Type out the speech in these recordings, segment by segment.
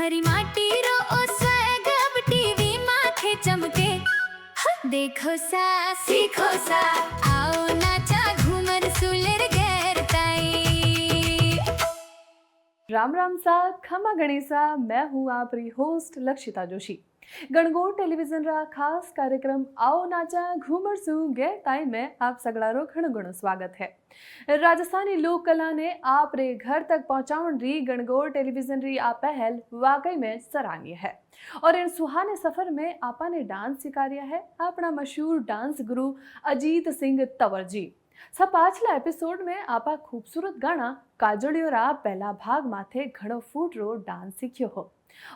थारी माटी रो ओ स्वैग अब टीवी माथे चमके। देखो सा सीखो सा आओ नाचा घूमर सुलेर गैरताई। राम राम सा खमा गणेशा। मैं हूँ आपरी होस्ट लक्षिता जोशी। गणगौर टेलीविजन रा खास कार्यक्रम आओ नाचा घूमर सु गैरताई में आप सगड़ारो घणो घणो स्वागत है। राजस्थानी लोक कला ने आप रे घर तक पहुंचाउण री गणगौर टेलीविजन री आ पहल वाकई में सराहनीय है। और इन सुहाने सफर में आपा ने डांस सिखाया है अपना मशहूर डांस गुरु अजीत सिंह तंवर जी। सब पाछला एपिसोड में आपा खूबसूरत गाना काजलियो रा पहला भाग माथे घणो फूट रो डांस सीखियो हो।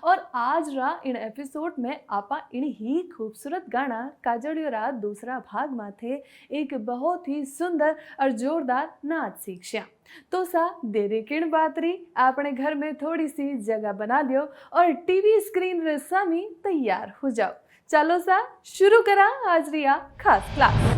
और आज रा इन एपिसोड में आपा इन ही खूबसूरत गाना काजलियो रा दूसरा भाग माथे एक बहुत ही सुंदर और जोरदार नाच सीखिया। तो सा देरी किण बात री, आपने घर में थोड़ी सी जगह बना लियो और टीवी स्क्रीन रे सामी तैयार हो जाओ। चलो सा शुरू करा आज रिया खास क्लास।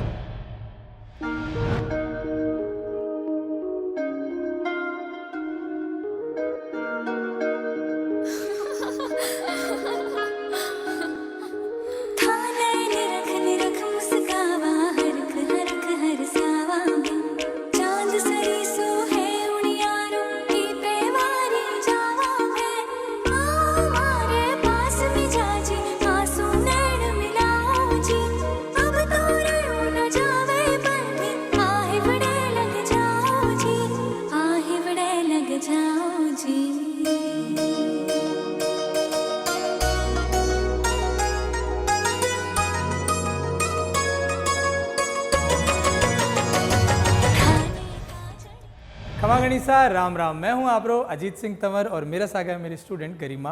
खमा गणिसा राम राम। मैं हूं आपरो अजीत सिंह तंवर और मेरा सागा है मेरी स्टूडेंट गरिमा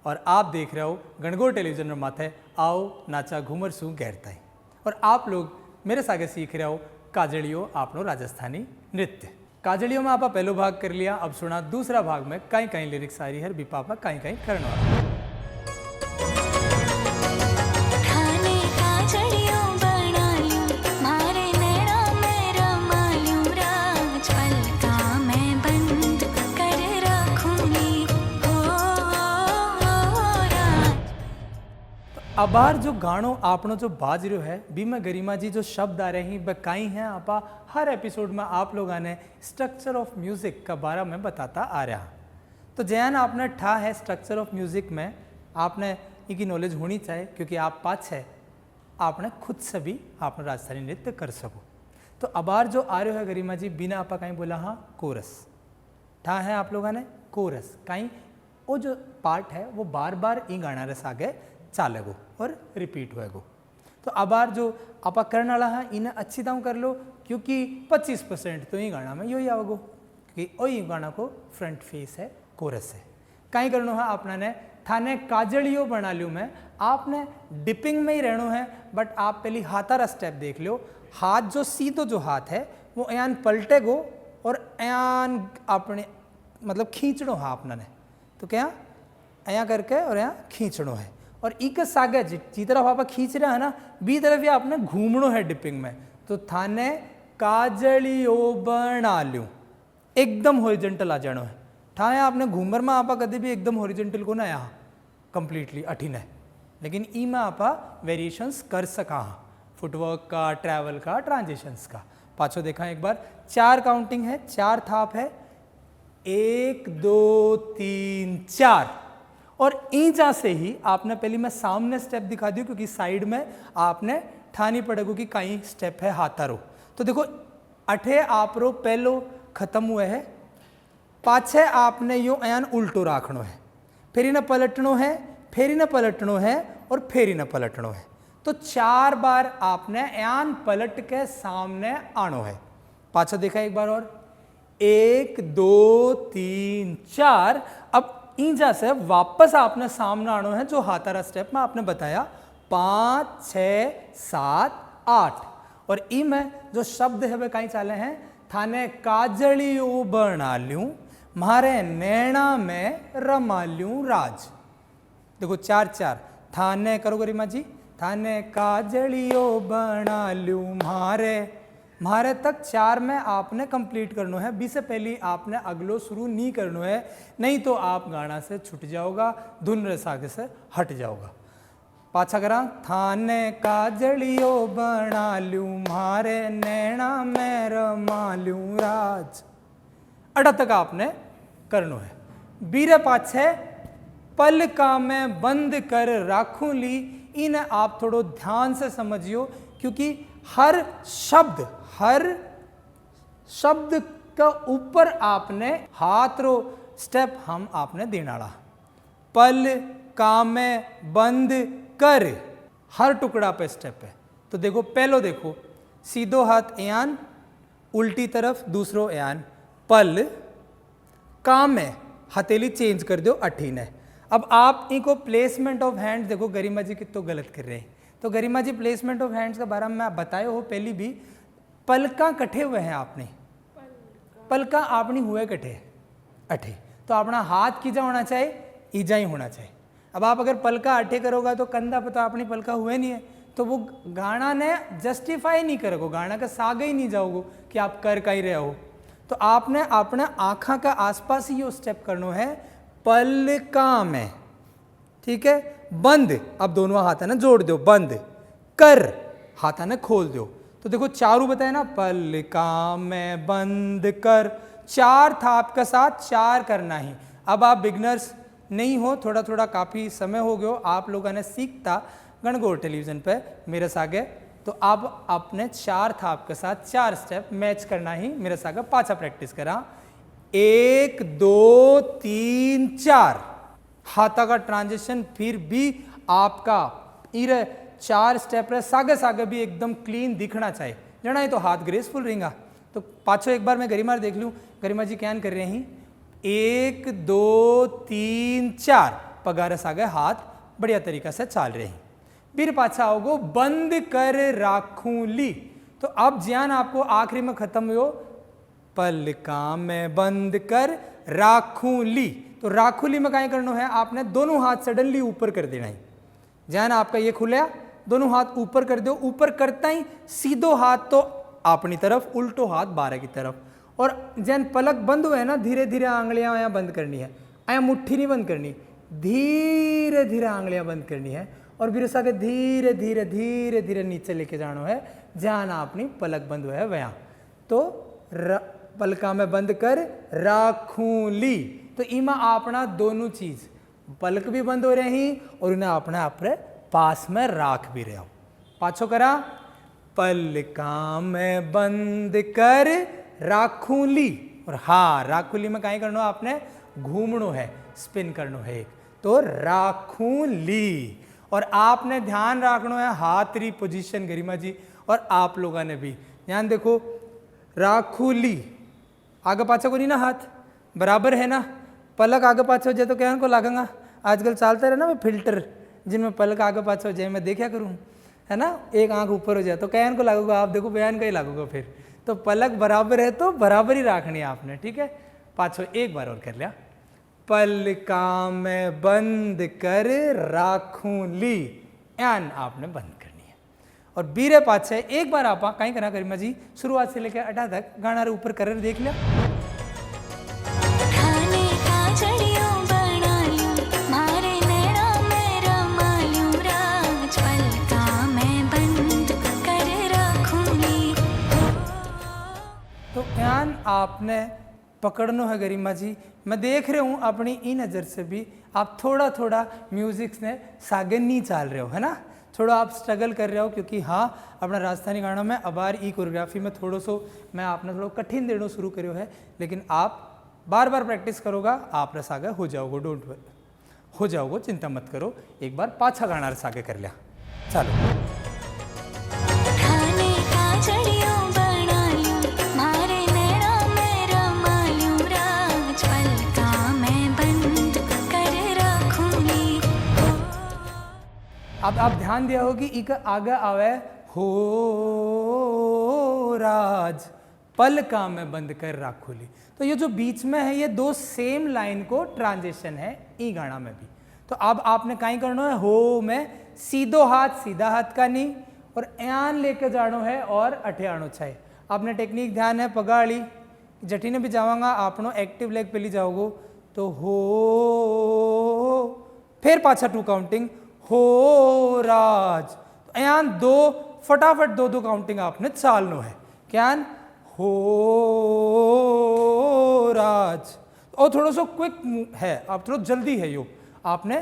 और आप देख रहे हो गणगौर टेलीविजन माथे आओ नाचा घूमर सु गैरताई। और आप लोग मेरे सागे सीख रहे हो काजलियो आपनो राजस्थानी नृत्य। काजलियो में आपा पहलो भाग कर लिया, अब सुना दूसरा भाग में कई कई लिरिक्स आ रही है बिपापा कई कई करना। अबार जो गानो आपनो जो बाज रहो है बी में गरिमा जी जो शब्द आ रहे हैं बकाई हैं आपा हर एपिसोड में आप लोगों ने स्ट्रक्चर ऑफ म्यूजिक का बारे में बताता आ रहा। तो जैन आपने ठा है स्ट्रक्चर ऑफ म्यूजिक में आपने इनकी नॉलेज होनी चाहिए क्योंकि आप पाछ है आपने खुद से भी आपने राजस्थानी नृत्य कर सको। तो अबार जो आ रहे हो है गरिमा जी बिना आपा कहीं बोला हाँ कोरस ठा है आप लोगों ने कोरस कहीं वो जो पार्ट है वो बार बार इन गाना रस आगे चालेगो और रिपीट होएगो। तो अबार जो आपा करने वाला है इन्हें अच्छी तरह कर लो क्योंकि 25% तो ये गाना में यही आवगो क्योंकि वही गाना को फ्रंट फेस है कोरस है। कहीं करना है आपने ने थाने काजलियो बना लियो मैं आपने डिपिंग में ही रहना है बट आप पहली हाथारा स्टेप देख लो। हाथ जो सीधो जो हाथ है वो अयान पलटेगो और अयान अपने मतलब खींचनो है आपने ने तो क्या अया करके और यहाँ खींचनो है और एक सागे जी तरफ आप खींच रहे हैं ना बी तरफ या आपने घूमनो है डिपिंग में। तो थाने काजलियो बना ल्यू एकदम हॉरिजॉन्टल आ जानो है ठाए आपने घूमर में आपा कभी भी एकदम हॉरिजॉन्टल को ना यहाँ कंप्लीटली अठीन है लेकिन ई में आपा वेरिएशंस कर सका फुटवर्क का ट्रैवल का ट्रांजिशंस का। पाछो देखा एक बार 4 काउंटिंग है 4 थाप है 1 2 3 4 और ईंचा से ही आपने पहले मैं सामने स्टेप दिखा दियो क्योंकि साइड में आपने ठानी पड़ेगो कि कई स्टेप है हाथारो। तो देखो अठे आपरो पहलो खत्म हुए है पाछे आपने यो अयान उल्टो राखनो है फिर इन्हें पलटनो है फिर इन्हें पलटनो है और फिर इन्हें पलटनो है। तो 4 बार आपने अयान पलट के सामने आनो है। पाछा देखा एक बार और 1 2 3 4 अब ईंजा से वापस आपने सामने आना है जो हाथारा स्टेप में आपने बताया 5 6 7 8 और ई में जो शब्द है वे कहीं चाले हैं थाने काजलियो बना ल्यूं मारे नैना में रमा ल्यूं राज। देखो 4 4 थाने करो गरिमा जी थाने काजलियो बना ल्यूं मारे मारे तक 4 में आपने कंप्लीट करना है। बी से पहले आपने अगलो शुरू नहीं करना है, नहीं तो आप गाना से छूट जाओगा, धुन रस आगे से हट जाओगा। पाछा करा, थाने का जड़ियो बना लूं, मारे नैना में रमा लूं राज। अड़ा तक आपने करना है। बीरे पाछे पलका में बंद कर राखूं ली, इन्हें आप थोड़ो ध्यान से समझियो, क्योंकि हर शब्द का ऊपर आपने हाथ रो स्टेप हम आपने देना। पल का में बंद कर, हर टुकड़ा पे स्टेप है। तो देखो, पहलो देखो, सीधो हाथ एयान, उल्टी तरफ दूसरो एयान, पल का में हथेली चेंज कर दो 18 है। अब आप इनको प्लेसमेंट ऑफ हैंड देखो, गरिमा जी कितना गलत कर रहे हैं। तो गरिमा जी प्लेसमेंट ऑफ हैंड्स के बारे में आप बताए हो पहली भी, पलका कट्ठे हुए हैं आपने, पलका आपनी हुए कट्ठे अठे, तो अपना हाथ कीजा होना चाहिए, ईजा ही होना चाहिए। अब आप अगर पलका अठे करोगा तो कंधा पता अपनी पलका हुए नहीं है, तो वो गाना ने जस्टिफाई नहीं करोगे, गाना का सागे ही नहीं जाओगे कि आप कर का ही रहे हो। तो आपने अपने आँखा का आसपास ही ये स्टेप करना है, पलका में, ठीक है। बंद, अब दोनों हाथ है ना जोड़ दो, बंद कर, हाथ है ना खोल दो। तो देखो चारू बताए ना, पलका में बंद कर, 4 था आपके साथ, 4 करना ही। अब आप बिगनर्स नहीं हो, थोड़ा थोड़ा काफ़ी समय हो गया आप लोगों ने सीखता गणगौर टेलीविज़न पे मेरे सागे, तो अब आपने 4 था आपके साथ, 4 स्टेप मैच करना ही मेरे सागे। पाछा प्रैक्टिस करा, 1 2 3 4, हाथा का ट्रांजिशन फिर भी आपका इरे 4 स्टेप रहे सागे सागे भी एकदम क्लीन दिखना चाहिए, जना ही तो हाथ ग्रेसफुल रहेगा। तो पाछो एक बार मैं गरिमा देख लूँ, गरिमा जी क्या कर रहे हैं, 1 2 3 4, पगार सागे हाथ बढ़िया तरीका से चाल रहे हैं। फिर पाछा आओगो, बंद कर राखूं ली। तो अब ज्ञान आपको आखिरी में खत्म हो, पलका में बंद कर राखूं ली। तो राखूली में क्या करना है, आपने दोनों हाथ सडनली ऊपर कर देना है। ध्यान आपका ये खुला, दोनों हाथ ऊपर कर दो, ऊपर करता ही सीधो हाथ तो अपनी तरफ, उल्टो हाथ बारह की तरफ। और जैन पलक बंद हुए ना, धीरे धीरे आंगलियां यहाँ बंद करनी है, यहाँ मुट्ठी नहीं बंद करनी, धीरे धीरे आंगलियां बंद करनी है। और फिर उसके धीरे धीरे धीरे धीरे नीचे लेके जाना है, जहाँ अपनी पलक बंद हुआ है वहाँ। तो पलका में बंद कर राखूं ली, तो इमा अपना दोनों चीज, पलक भी बंद हो रही और उन्हें अपने पास में राख भी रहे हो। पाछो करा, पलका में बंद कर राखूं ली। और हाँ, राखूं ली में क्या करना आपने, घूमनो है, स्पिन करनो है एक, तो राखूं ली। और आपने ध्यान रखना है हाथ री पोजीशन, गरिमा जी और आप लोगों ने भी ध्यान देखो, राखूं ली, आगे पाछा को नहीं ना, हाथ बराबर है ना, पलक आगे पाछा हो जाए तो क्या को लागेगा, आजकल चलता रहे ना मैं फिल्टर जिनमें पलक आगे पाछा हो जाए, मैं देखा करूँ है ना, एक आंख ऊपर हो जाए तो क्या को लागूगा, आप देखो बयान का ही लागूगा फिर। तो पलक बराबर है तो बराबर ही रखनी है आपने, ठीक है। पाछो एक बार और कर लिया, पलका में बंद कर राखूं ली, यान आपने बंद करनी है। और बीरे पाछे एक बार आप कहीं करना गरिमा जी, शुरुआत से लेकर अटा तक गाना रे ऊपर कर देख लिया। तो ध्यान आपने पकड़ना है गरिमा जी। मैं देख रहा हूँ अपनी ई नज़र से भी आप थोड़ा थोड़ा म्यूजिक ने सागे नहीं चाल रहे हो, है ना, थोड़ा आप स्ट्रगल कर रहे हो, क्योंकि हाँ अपना राजस्थानी गाना में अबार ई कोरियोग्राफी में थोड़ो सो मैं आपने थोड़ा कठिन देना शुरू करो है, लेकिन आप बार बार प्रैक्टिस करोगा आप रसागे हो जाओगे, डोंट वरी हो जाओगे, चिंता मत करो। एक बार पाछा गाना रसागे कर लिया, चलो। अब आप ध्यान दिया होगी इक आगे आवे हो राज, पलका में बंद कर राखोली। तो ये जो बीच में है ये दो सेम लाइन को ट्रांजिशन है ई गाना में भी। तो अब आपने कहीं करना है, हो में सीधो हाथ सीधा हाथ का नहीं और यान लेके जानो है और अठे आनो चाहिए। आपने टेक्निक ध्यान है पगाड़ी जटी ने भी जावांगा आपनो एक्टिव लेग पे ली जाओगो तो हो फिर पाछा 2 काउंटिंग हो राज तो यहाँ 2 फटाफट 2 काउंटिंग आपने चालनो है क्या हो राज और थोड़ा सा क्विक है आप थोड़ा जल्दी है यो आपने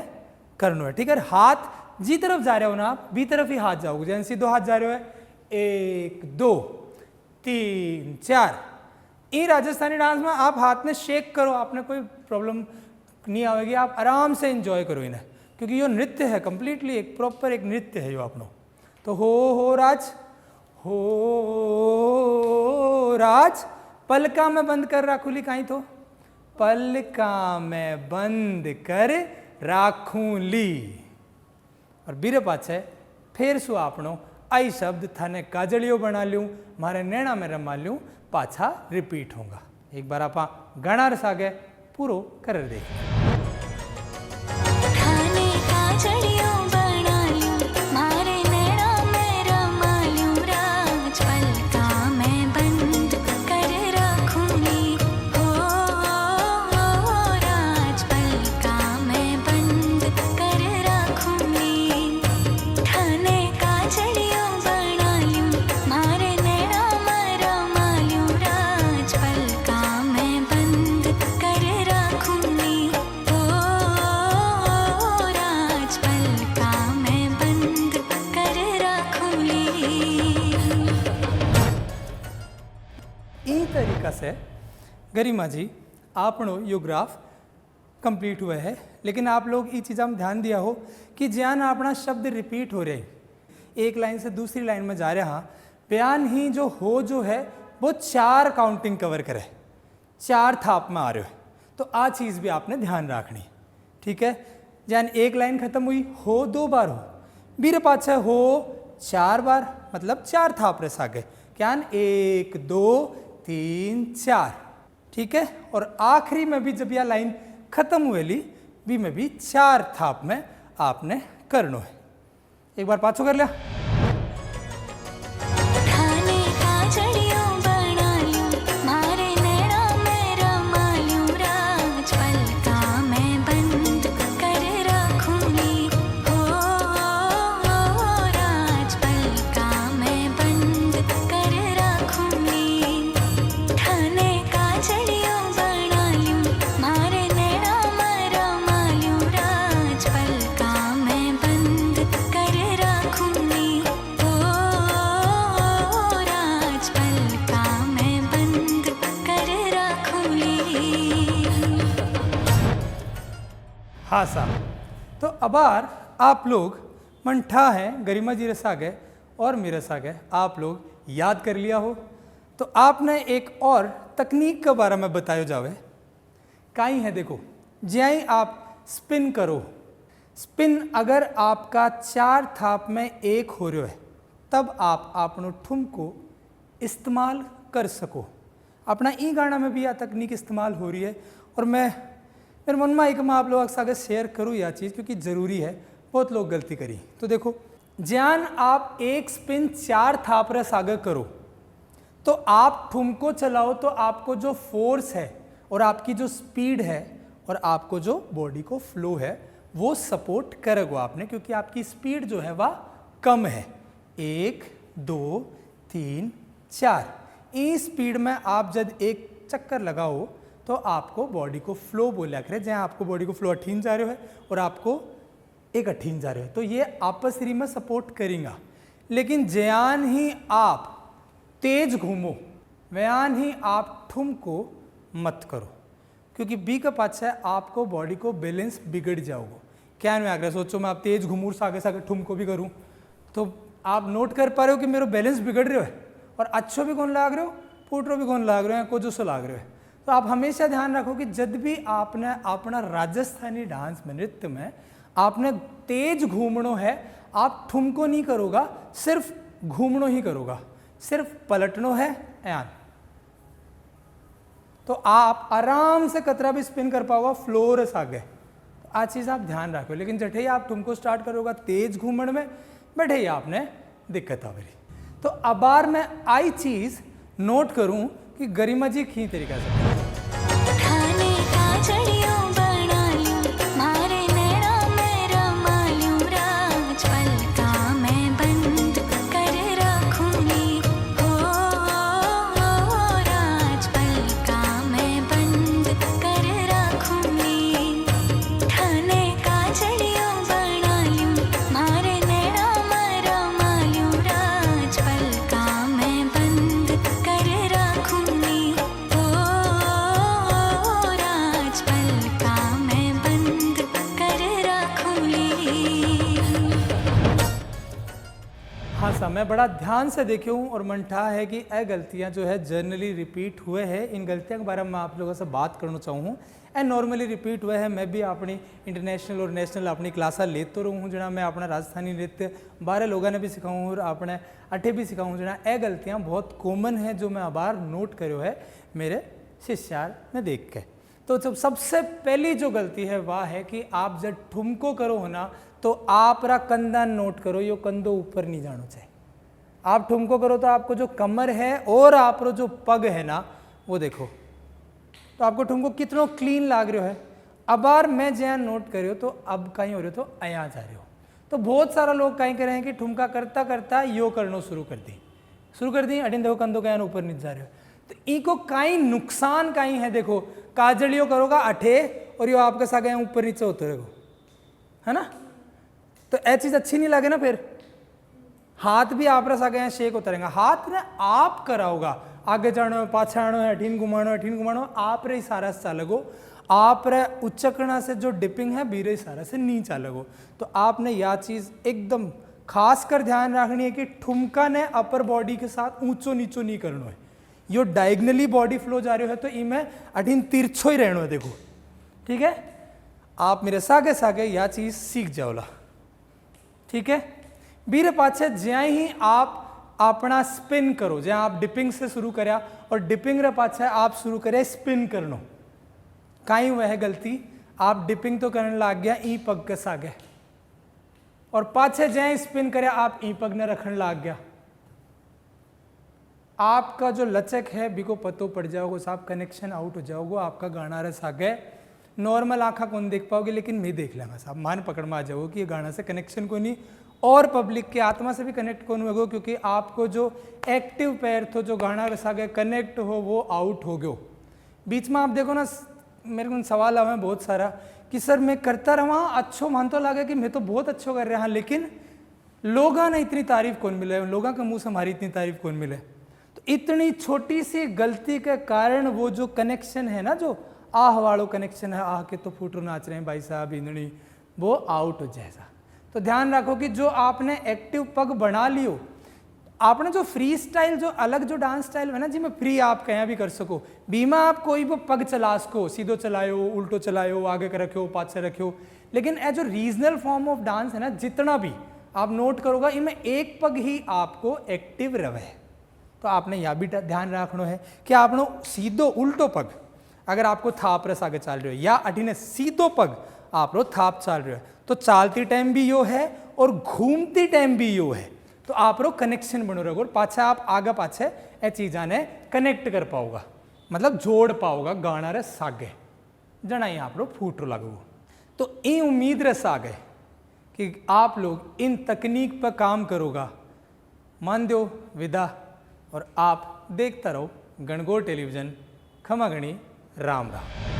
करना है ठीक है। हाथ जी तरफ जा रहे हो ना आप बी तरफ ही हाथ जाओगे जैसे सीधो हाथ जा रहे हो है 1 2 3 4 ये राजस्थानी डांस में आप हाथ में शेक करो आपने कोई प्रॉब्लम नहीं आएगी आप आराम से एंजॉय करो इन्हें क्योंकि यो नृत्य है कंप्लीटली एक प्रॉपर एक नृत्य है यो आपनो तो हो राज हो राज पलका में बंद कर राखूली कहीं तो पलका में बंद कर राखूं ली और बीरे पाछे फिर शू आपनो आई शब्द थाने काजलियो बना लूँ मारे नैना में रमा लूँ पाछा रिपीट होगा एक बार आप गाना रसागे पूरो कर देख से गरिमा जी आपनो यो ग्राफ कंप्लीट हुआ है लेकिन आप लोग ये चीज़ में ध्यान दिया हो कि ज्यान अपना शब्द रिपीट हो रहे एक लाइन से दूसरी लाइन में जा रहे हाँ बयान ही जो हो जो है वो 4 काउंटिंग कवर करे 4 थाप में आ रहे हो तो आ चीज़ भी आपने ध्यान रखनी ठीक है। ज्यान एक लाइन खत्म हुई हो 2 बार हो बीरे पाछे हो 4 बार मतलब 4 थाप रस आ गए क्या 1 2 3 4 ठीक है। और आखिरी में भी जब यह लाइन खत्म हुएली भी में भी 4 थाप में आपने करनो है एक बार पाछो कर लिया हाँ साहब। तो अबार आप लोग मंठा हैं गरिमा जी रसा गए और मेरे रसा गए आप लोग याद कर लिया हो तो आपने एक और तकनीक के बारे में बतायो जावे काई है देखो ज्याई आप स्पिन करो स्पिन अगर आपका 4 थाप में 1 हो रहा है तब आप अपनो ठुम को इस्तेमाल कर सको अपना ई गाना में भी यह तकनीक इस्तेमाल हो रही है और मेरे मन में एक मैं आप लोग साथ शेयर करूँ यह चीज़ क्योंकि ज़रूरी है बहुत लोग गलती करी तो देखो ज्यान आप एक स्पिन 4 थाप रस आगे करो तो आप ठुमको चलाओ तो आपको जो फोर्स है और आपकी जो स्पीड है और आपको जो बॉडी को फ्लो है वो सपोर्ट करेगा आपने क्योंकि आपकी स्पीड जो है वह कम है 1 2 3 4 इस स्पीड में आप जब एक चक्कर लगाओ तो आपको बॉडी को फ्लो बोला करे जहाँ आपको बॉडी को फ्लो अठीन जा रहे हो है और आपको एक अठीन जा रहे हो तो ये आपस में सपोर्ट करेगा लेकिन ज्यान ही आप तेज घूमो व्यान ही आप ठुम को मत करो क्योंकि बी का पाछा आपको बॉडी को बैलेंस बिगड़ जाओगे क्या में आगे सोचो मैं आप तेज घूमूर सागे सागे ठुम को भी करूँ तो आप नोट कर पा रहे हो कि मेरा बैलेंस बिगड़ रहे हो और अच्छो भी कौन लाग रहे हो पुटरो भी कौन लाग रहे हो या को सो लाग रहे हो तो आप हमेशा ध्यान रखो कि जब भी आपने अपना राजस्थानी डांस में नृत्य में आपने तेज घूमनो है आप ठुमको नहीं करोगा सिर्फ घूमनो ही करोगा सिर्फ पलटनो है यान तो आप आराम से कतरा भी स्पिन कर पाओगा फ्लोरस आगे तो आ चीज़ आप ध्यान रखो लेकिन जठे ही आप ठुमको स्टार्ट करोगा तेज घूमण में बैठे ही आपने दिक्कत आवेगी तो अबार में आई चीज़ नोट करूं कि गरिमा जी की तरीका से खाने का जड़ियों बना लूं, मारे नैना में रमा लूं, राज पलका मैं बंद कर रखूंगी, हो राज पलका मैं बंद कर रखूंगी। खाने का जड़ियों बना लूं, मारे नैना में रमा लूं, राज पलका मैं बंद कर रखूंगी, हो राज पलका मैं बंद कर रखूंगी। हाँ सा मैं बड़ा ध्यान से देखे हूँ और मन ठा है कि ये गलतियाँ जो है जर्नली रिपीट हुए हैं। इन गलतियों के बारे में मैं आप लोगों से बात करना चाहूँ। ए नॉर्मली रिपीट हुए हैं। मैं भी अपनी इंटरनेशनल और नेशनल अपनी क्लासा लेते रहूँ हूँ जना मैं अपना राजस्थानी नृत्य 12 लोगों ने भी सिखाऊँ और अपने अठे भी सिखाऊँ जना ए गलतियाँ बहुत कॉमन है जो मैं अबार नोट करो है मेरे शिष्यार में देख के। तो जब सबसे पहली जो गलती है वह है कि आप जब ठुमको करो हो ना तो आप रा कंधा नोट करो, यो कंधो ऊपर नहीं जाना चाहिए। आप ठुमको करो तो आपको जो कमर है और आप जो पग है ना वो देखो तो आपको ठुमको कितना क्लीन लाग रहा है। अब बार मैं जहाँ नोट कर रही हो तो अब कहीं हो रहे हो तो अया जा रहे हो। तो बहुत सारा लोग कहीं कह रहे हैं कि ठुमका करता करता यो करना शुरू कर दी अडिन देखो कंधो कहीं ऊपर नहीं जा रहे हो। तो इको कहीं नुकसान कहीं है। देखो काजलियो करोगा अठे और यो आपके साथ ऊपर नीचे होते रहेगा, है ना। तो यह चीज़ अच्छी नहीं लगे ना। फिर हाथ भी आप रस आगे यहाँ शेक होता रहेगा। हाथ ने आप कराओगा आगे जानो पाछे आनो है अठीन घुमानो आप रे इशारा से चालगो। आप रे उच्चकणा से जो डिपिंग है बीरे इशारा से नहीं चालगो। तो आपने यह चीज़ एकदम खास कर ध्यान रखनी है कि ठुमका ने अपर बॉडी के साथ ऊंचो नीचो नहीं करना है। यो डायगनली बॉडी फ्लो जा रहे हो तो इमें अठीन तिरछो ही रहना है। देखो ठीक है, आप मेरे सागे सागे यह चीज़ सीख जाओला। ठीक है, बीरे पाछे ज्या ही आप अपना स्पिन करो, जहाँ आप डिपिंग से शुरू करया और डिपिंग रे पाछे आप शुरू करे स्पिन करनो। कहीं वह गलती आप डिपिंग तो करने लग गया ई पग के सागे और पाछे ज्या स्पिन करे आप ई पग ने रखने लग गया। आपका जो लचक है बिको पतो पड़ जाओगे, साहब कनेक्शन आउट हो जाओगे। आपका गाना रस आगे नॉर्मल आँखा कौन देख पाओगे लेकिन मैं देख लेंगे साहब, मान पकड़ में आ जाओगे कि ये गाना से कनेक्शन को नहीं और पब्लिक के आत्मा से भी कनेक्ट कौन होगा, क्योंकि आपको जो एक्टिव पैर थो जो गाना रसा गए कनेक्ट हो वो आउट हो गयो। बीच में आप देखो ना मेरे को सवाल आवे बहुत सारा कि सर मैं करता रहा अच्छो मान तो लगे कि मैं तो बहुत अच्छो कर रहा, लेकिन लोगों ने इतनी तारीफ कौन मिले, लोगों के मुंह से हमारी इतनी तारीफ कौन मिले। तो इतनी छोटी सी गलती के कारण वो जो कनेक्शन है ना, जो आह वालों कनेक्शन है, आह के तो फूटो नाच रहे हैं भाई साहब इंदनी, वो आउट हो जाएगा। तो ध्यान रखो कि जो आपने एक्टिव पग बना लियो, आपने जो फ्री स्टाइल जो अलग जो डांस स्टाइल है ना जिसमें फ्री आप कहीं भी कर सको, बीमा आप कोई भी पग चला सको, सीधो चलायो उल्टो चलायो आगे कर रखो पाछे रखो। लेकिन ए जो रीजनल फॉर्म ऑफ डांस है ना, जितना भी आप नोट करोगा इनमें एक पग ही आपको एक्टिव रहे। तो आपने यह भी ध्यान रखना है कि आपने सीधो उल्टो पग अगर आपको थाप रस आगे चल रहे हो या अठीने सीधो पग आप लोग थाप चल रहे हो तो चालती टाइम भी यो है और घूमती टाइम भी यो है। तो आप लोग कनेक्शन बनो रहोगे और पाछा आप आगे पाछे ए चीज़ा ने कनेक्ट कर पाओगा, मतलब जोड़ पाओगा गाना रे सागे जना ही आप लोग फूट लगो। तो ये उम्मीद रे सागे कि आप लोग इन तकनीक पर काम करोगा। मान दो विदा और आप देखता रहो गणगौर टेलीविजन। खमा गणी, राम राम।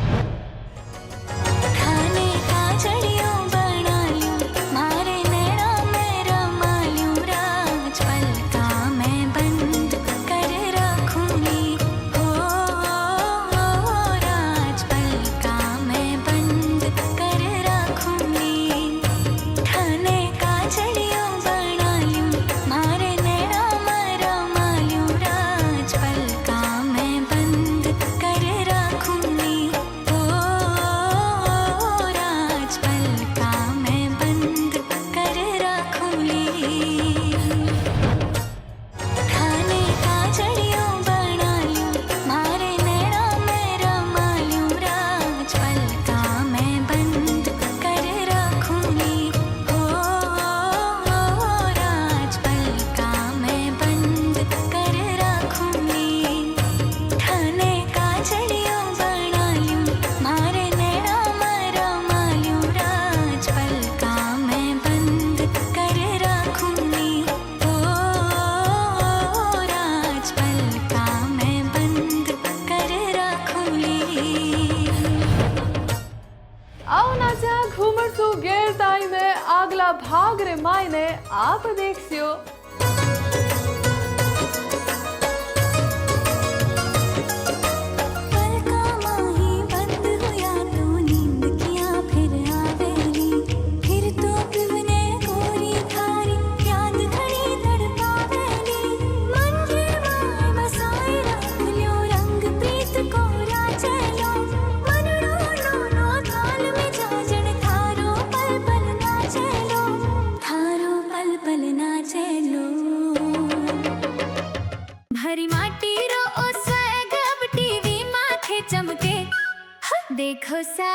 मैं बंद कर रखूंगी। गेर ताई में अगला भाग रे मायने आप देखियो। भरी माटी रो ओ स्वैग अब टीवी माथे चमके देखो सा